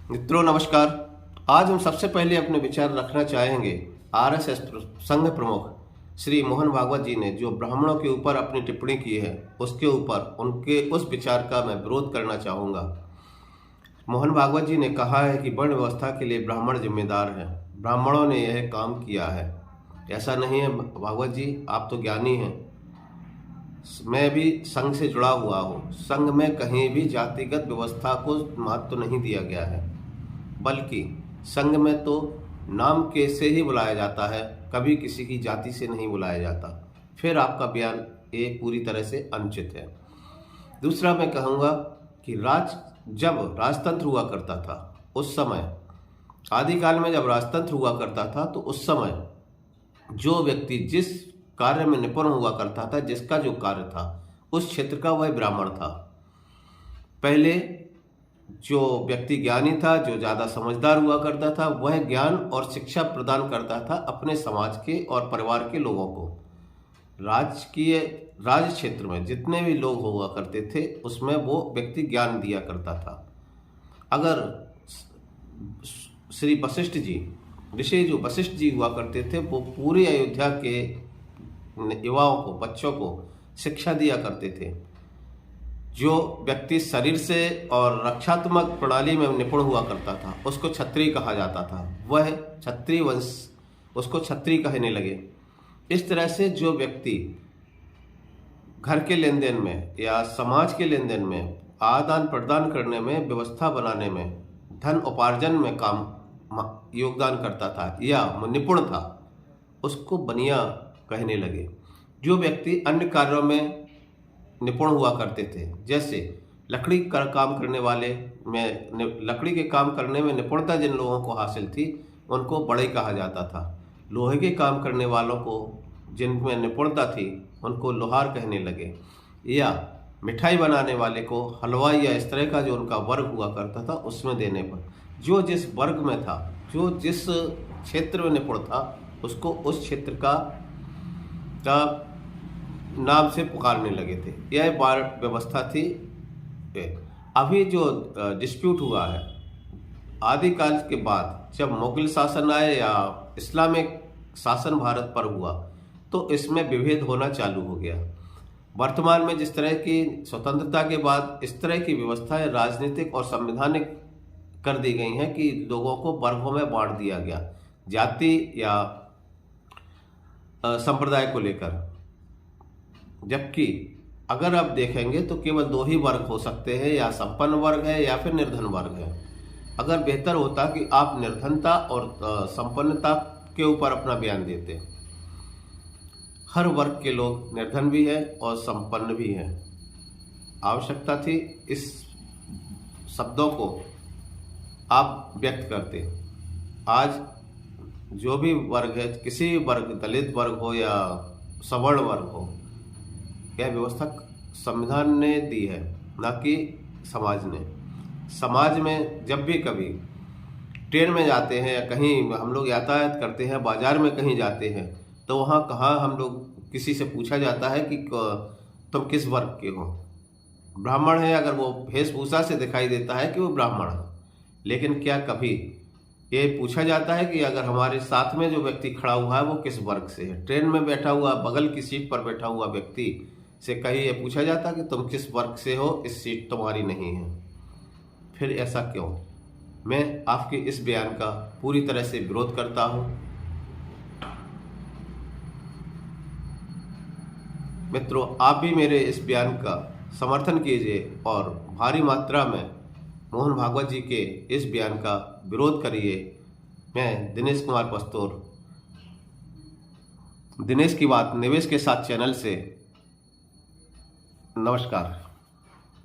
मित्रों नमस्कार। आज हम सबसे पहले अपने विचार रखना चाहेंगे आरएसएस संघ प्रमुख श्री मोहन भागवत जी ने जो ब्राह्मणों के ऊपर अपनी टिप्पणी की है उसके ऊपर उनके उस विचार का मैं विरोध करना चाहूँगा। मोहन भागवत जी ने कहा है कि वर्ण व्यवस्था के लिए ब्राह्मण जिम्मेदार हैं, ब्राह्मणों ने यह काम किया है। ऐसा नहीं है भागवत जी, आप तो ज्ञानी हैं। मैं भी संघ से जुड़ा हुआ हूँ। संघ में कहीं भी जातिगत व्यवस्था को महत्व नहीं दिया गया है, बल्कि संघ में तो नाम के से ही बुलाया जाता है, कभी किसी की जाति से नहीं बुलाया जाता। फिर आपका बयान ये पूरी तरह से अनुचित है। दूसरा मैं कहूँगा कि जब राजतंत्र हुआ करता था उस समय, आदिकाल में जब राजतंत्र हुआ करता था तो उस समय जो व्यक्ति जिस कार्य में निपुण हुआ करता था, जिसका जो कार्य था उस क्षेत्र का वह ब्राह्मण था। पहले जो व्यक्ति ज्ञानी था, जो ज़्यादा समझदार हुआ करता था, वह ज्ञान और शिक्षा प्रदान करता था अपने समाज के और परिवार के लोगों को। राज क्षेत्र में जितने भी लोग हुआ करते थे उसमें वो व्यक्ति ज्ञान दिया करता था। अगर श्री वशिष्ठ जी, ऋषि जो वशिष्ठ जी हुआ करते थे, वो पूरी अयोध्या के युवाओं को, बच्चों को शिक्षा दिया करते थे। जो व्यक्ति शरीर से और रक्षात्मक प्रणाली में निपुण हुआ करता था उसको क्षत्रिय कहा जाता था। वह क्षत्रिय वंश, उसको क्षत्रिय कहने लगे। इस तरह से जो व्यक्ति घर के लेन देन में या समाज के लेन देन में, आदान प्रदान करने में, व्यवस्था बनाने में, धन उपार्जन में योगदान करता था या निपुण था, उसको बनिया कहने लगे। जो व्यक्ति अन्य कार्यों में निपुण हुआ करते थे, जैसे लकड़ी का काम करने वाले में, लकड़ी के काम करने में निपुणता जिन लोगों को हासिल थी उनको बड़े कहा जाता था। लोहे के काम करने वालों को जिनमें निपुणता थी उनको लोहार कहने लगे। या मिठाई बनाने वाले को हलवाई, या इस तरह का जो उनका वर्ग हुआ करता था उसमें देने पर जो जिस वर्ग में था, जो जिस क्षेत्र में निपुण था, उसको उस क्षेत्र का नाम से पुकारने लगे थे। यह व्यवस्था थी। अभी जो डिस्प्यूट हुआ है आदिकाल के बाद, जब मुगल शासन आए या इस्लामिक शासन भारत पर हुआ, तो इसमें विभेद होना चालू हो गया। वर्तमान में जिस तरह की स्वतंत्रता के बाद इस तरह की व्यवस्थाएं राजनीतिक और संवैधानिक कर दी गई हैं कि लोगों को वर्गों में बांट दिया गया, जाति या संप्रदाय को लेकर। जबकि अगर आप देखेंगे तो केवल दो ही वर्ग हो सकते हैं, या संपन्न वर्ग है या फिर निर्धन वर्ग है। अगर बेहतर होता कि आप निर्धनता और संपन्नता के ऊपर अपना बयान देते। हर वर्ग के लोग निर्धन भी हैं और संपन्न भी हैं। आवश्यकता थी इस शब्दों को आप व्यक्त करते। आज जो भी वर्ग है, किसी भी वर्ग, दलित वर्ग हो या सवर्ण वर्ग हो, यह व्यवस्था संविधान ने दी है, ना कि समाज ने। समाज में जब भी कभी ट्रेन में जाते हैं या कहीं हम लोग यातायात करते हैं, बाजार में कहीं जाते हैं, तो वहाँ कहाँ हम लोग किसी से पूछा जाता है कि तुम किस वर्ग के हो। ब्राह्मण है, अगर वो वेशभूषा से दिखाई देता है कि वो ब्राह्मण है। लेकिन क्या कभी ये पूछा जाता है कि अगर हमारे साथ में जो व्यक्ति खड़ा हुआ है वो किस वर्ग से है? ट्रेन में बैठा हुआ, बगल की सीट पर बैठा हुआ व्यक्ति से कहीं ये पूछा जाता कि तुम किस वर्ग से हो, इस सीट तुम्हारी नहीं है। फिर ऐसा क्यों? मैं आपके इस बयान का पूरी तरह से विरोध करता हूं। मित्रों, आप भी मेरे इस बयान का समर्थन कीजिए और भारी मात्रा में मोहन भागवत जी के इस बयान का विरोध करिए। मैं दिनेश कुमार पस्तोर, दिनेश की बात निवेश के साथ चैनल से नमस्कार।